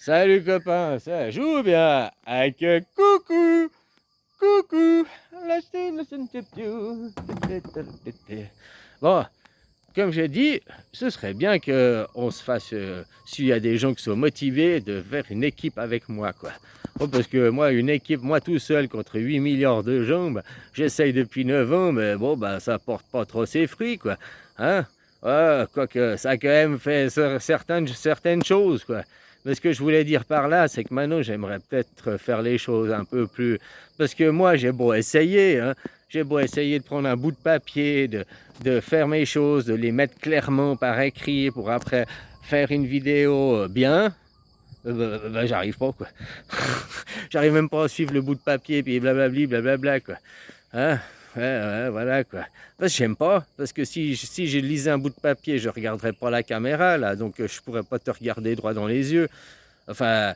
Salut copain, ça joue bien avec coucou, coucou. Bon, comme j'ai dit, ce serait bien qu'on se fasse, s'il y a des gens qui sont motivés, de faire une équipe avec moi, quoi. Bon, parce que moi, une équipe, moi tout seul contre 8 milliards de gens, bah, j'essaye depuis 9 ans, mais bon, bah, ça porte pas trop ses fruits, quoi. Hein? Ouais, quoique ça a quand même fait certaines choses, quoi. Mais ce que je voulais dire par là, c'est que maintenant, j'aimerais peut-être faire les choses un peu plus... Parce que moi, j'ai beau essayer, hein, j'ai beau essayer de prendre un bout de papier, de faire mes choses, de les mettre clairement par écrit pour après faire une vidéo bien, j'arrive pas, quoi. J'arrive même pas à suivre le bout de papier, puis blablabli, blablabla, quoi. Hein? Ouais, ouais, voilà, quoi. Parce que j'aime pas, parce que si je lisais un bout de papier, je regarderais pas la caméra, là, donc je pourrais pas te regarder droit dans les yeux. Enfin,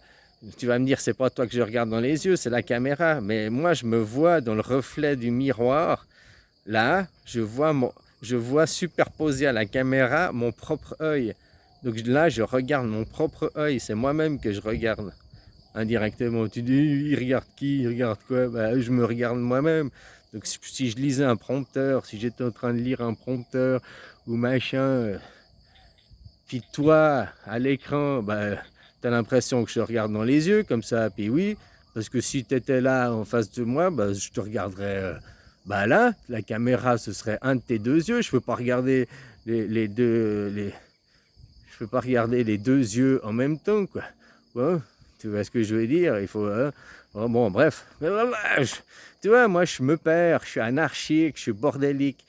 tu vas me dire, c'est pas toi que je regarde dans les yeux, c'est la caméra. Mais moi, je me vois dans le reflet du miroir. Là, je vois superposé à la caméra mon propre œil. Donc là, je regarde mon propre œil. C'est moi-même que je regarde indirectement. Tu dis, il regarde qui? Il regarde quoi? Ben, je me regarde moi-même. Donc si je lisais un prompteur, si j'étais en train de lire un prompteur ou machin, puis toi, à l'écran, ben, tu as l'impression que je te regarde dans les yeux, comme ça, puis oui, parce que si tu étais là en face de moi, ben, je te regarderais ben là, la caméra, ce serait un de tes deux yeux, je peux pas regarder les deux, je peux pas regarder les deux yeux en même temps, quoi. Bon, tu vois ce que je veux dire, il faut... bon, bref, tu vois, moi, je me perds, je suis anarchique, je suis bordélique.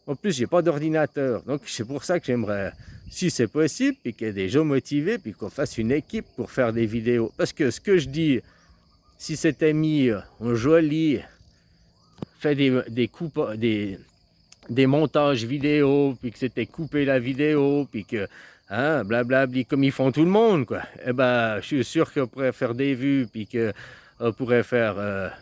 En plus, j'ai pas d'ordinateur. Donc, c'est pour ça que j'aimerais, si c'est possible, puis qu'il y ait des gens motivés, puis qu'on fasse une équipe pour faire des vidéos. Parce que ce que je dis, si c'était mis en joli, fait des coupes, des montages vidéo, puis que c'était coupé la vidéo, puis que, hein, blablabli, comme ils font tout le monde, quoi. Eh ben, je suis sûr qu'on pourrait faire des vues, puis qu'on pourrait faire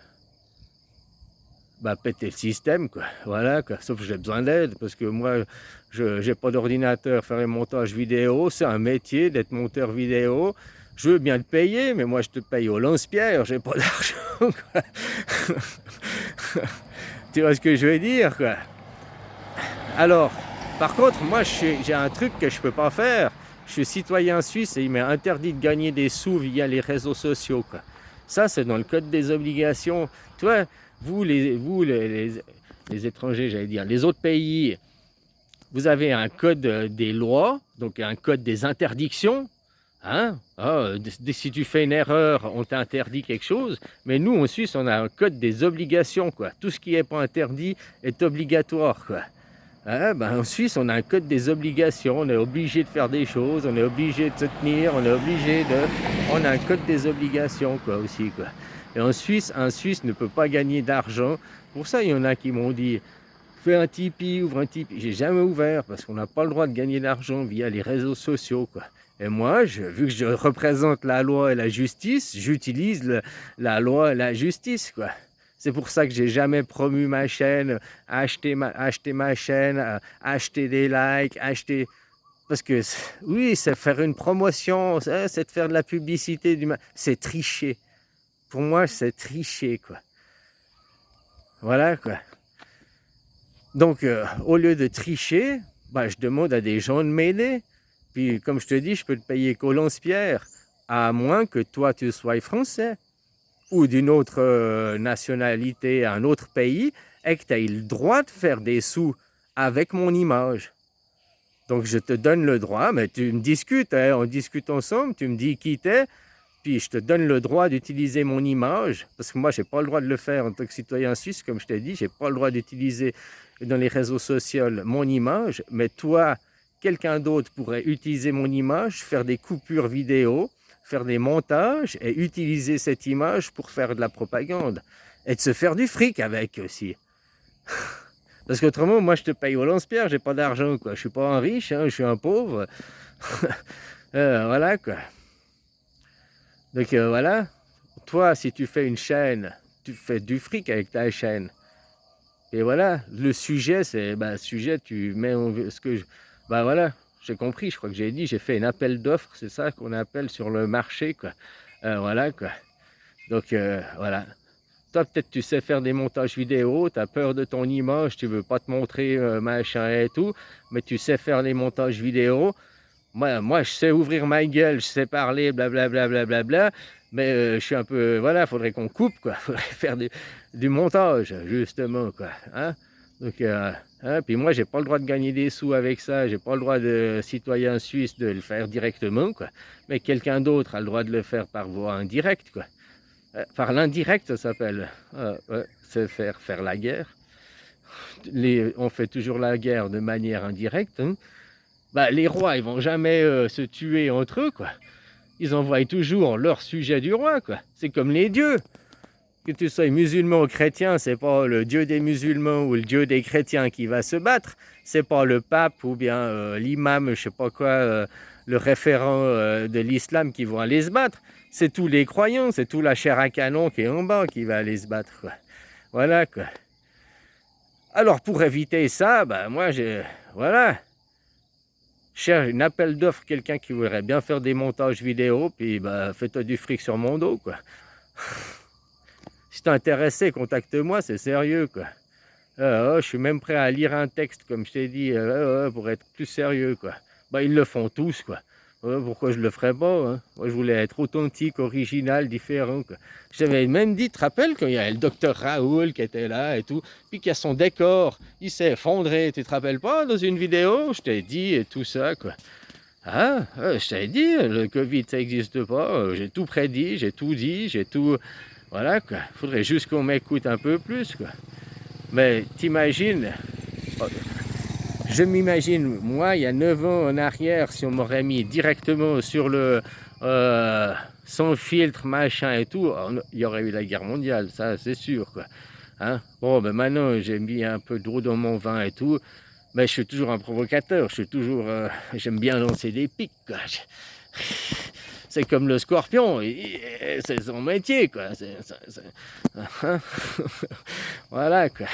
bah, péter le système, quoi. Voilà, quoi. Sauf que j'ai besoin d'aide, parce que moi, je n'ai pas d'ordinateur, faire un montage vidéo, c'est un métier d'être monteur vidéo. Je veux bien te payer, mais moi, je te paye au lance-pierre, j'ai pas d'argent, quoi. Tu vois ce que je veux dire, quoi. Alors, par contre, moi, j'ai un truc que je peux pas faire. Je suis citoyen suisse et il m'est interdit de gagner des sous via les réseaux sociaux, quoi. Ça, c'est dans le code des obligations. Tu vois, les étrangers, j'allais dire, les autres pays, vous avez un code des lois, donc un code des interdictions. Hein? Ah, si tu fais une erreur, on t'interdit quelque chose. Mais nous, en Suisse, on a un code des obligations, quoi. Tout ce qui n'est pas interdit est obligatoire, quoi. Ah, ben, en Suisse, on a un code des obligations. On est obligé de faire des choses, on est obligé de se tenir, on est obligé de... On a un code des obligations, quoi, aussi, quoi. Et en Suisse, un Suisse ne peut pas gagner d'argent. Pour ça, il y en a qui m'ont dit, fais un Tipeee, ouvre un Tipeee. J'ai jamais ouvert parce qu'on n'a pas le droit de gagner d'argent via les réseaux sociaux, quoi. Et moi, vu que je représente la loi et la justice, j'utilise la loi et la justice, quoi. C'est pour ça que j'ai jamais promu ma chaîne, acheter ma chaîne, acheter des likes, acheter... Parce que, oui, c'est faire une promotion, c'est de faire de la publicité. C'est tricher. Pour moi, c'est tricher, quoi. Voilà, quoi. Donc, au lieu de tricher, bah, je demande à des gens de m'aider. Puis, comme je te dis, je peux te payer qu'au lance-pierre, à moins que toi, tu sois français ou d'une autre nationalité, un autre pays, et que tu aies le droit de faire des sous avec mon image. Donc, je te donne le droit, mais tu me discutes, hein, on discute ensemble, tu me dis qui t'es, puis je te donne le droit d'utiliser mon image, parce que moi, je n'ai pas le droit de le faire en tant que citoyen suisse, comme je t'ai dit, je n'ai pas le droit d'utiliser dans les réseaux sociaux mon image, mais toi, quelqu'un d'autre pourrait utiliser mon image, faire des coupures vidéo, faire des montages et utiliser cette image pour faire de la propagande et de se faire du fric avec aussi. Parce qu'autrement, moi, je te paye au lance-pierre, j'ai pas d'argent, quoi. Je suis pas un riche, hein, je suis un pauvre. Voilà, quoi. Donc, voilà. Toi, si tu fais une chaîne, tu fais du fric avec ta chaîne. Et voilà, le sujet, c'est, bah, sujet, tu mets ce que, bah voilà, j'ai compris, je crois que j'ai dit, j'ai fait un appel d'offres, c'est ça qu'on appelle sur le marché, quoi. Voilà, quoi. Donc, voilà. Toi, peut-être tu sais faire des montages vidéo, tu as peur de ton image, tu veux pas te montrer machin et tout, mais tu sais faire les montages vidéo. Moi, je sais ouvrir ma gueule, je sais parler, blablabla, blablabla, mais je suis un peu, voilà, faudrait qu'on coupe, quoi. Faudrait faire du montage, justement, quoi. Hein? Donc, hein, puis moi, j'ai pas le droit de gagner des sous avec ça, j'ai pas le droit de citoyen suisse de le faire directement, quoi. Mais quelqu'un d'autre a le droit de le faire par voie indirecte, quoi. Par l'indirect, ça s'appelle. Ouais, c'est faire la guerre. On fait toujours la guerre de manière indirecte. Hein. Bah, les rois, ils vont jamais se tuer entre eux, quoi. Ils envoient toujours leur sujet du roi, quoi. C'est comme les dieux. Que tu sois musulman ou chrétien, c'est pas le dieu des musulmans ou le dieu des chrétiens qui va se battre. C'est pas le pape ou bien l'imam, je sais pas quoi, le référent de l'islam qui vont aller se battre. C'est tous les croyants, c'est tout la chair à canon qui est en bas qui va aller se battre, quoi. Voilà, quoi. Alors, pour éviter ça, bah, moi, voilà. Cherche un appel d'offres, quelqu'un qui voudrait bien faire des montages vidéo, puis bah, fais-toi du fric sur mon dos, quoi. Si t'es intéressé, contacte-moi, c'est sérieux, quoi. Je suis même prêt à lire un texte, comme je t'ai dit, pour être plus sérieux, quoi. Bah, ils le font tous, quoi. Pourquoi je le ferais pas, hein? Moi, je voulais être authentique, original, différent, quoi. J'avais même dit, tu te rappelles, quand il y a le docteur Raoul qui était là et tout, puis qu'il y a son décor, il s'est effondré, tu te rappelles pas, dans une vidéo, je t'ai dit, et tout ça, quoi. Ah, je t'avais dit, le Covid, ça n'existe pas, j'ai tout prédit, j'ai tout dit, j'ai tout... Voilà, quoi. Faudrait juste qu'on m'écoute un peu plus, quoi. Mais t'imagines, je m'imagine, moi, il y a 9 ans en arrière, si on m'aurait mis directement sur le... sans filtre, machin et tout, il y aurait eu la guerre mondiale, ça, c'est sûr, quoi. Hein? Bon, ben maintenant, j'ai mis un peu d'eau dans mon vin et tout, mais je suis toujours un provocateur, je suis toujours... j'aime bien lancer des pics, quoi. C'est comme le scorpion, c'est son métier, quoi. Voilà, quoi.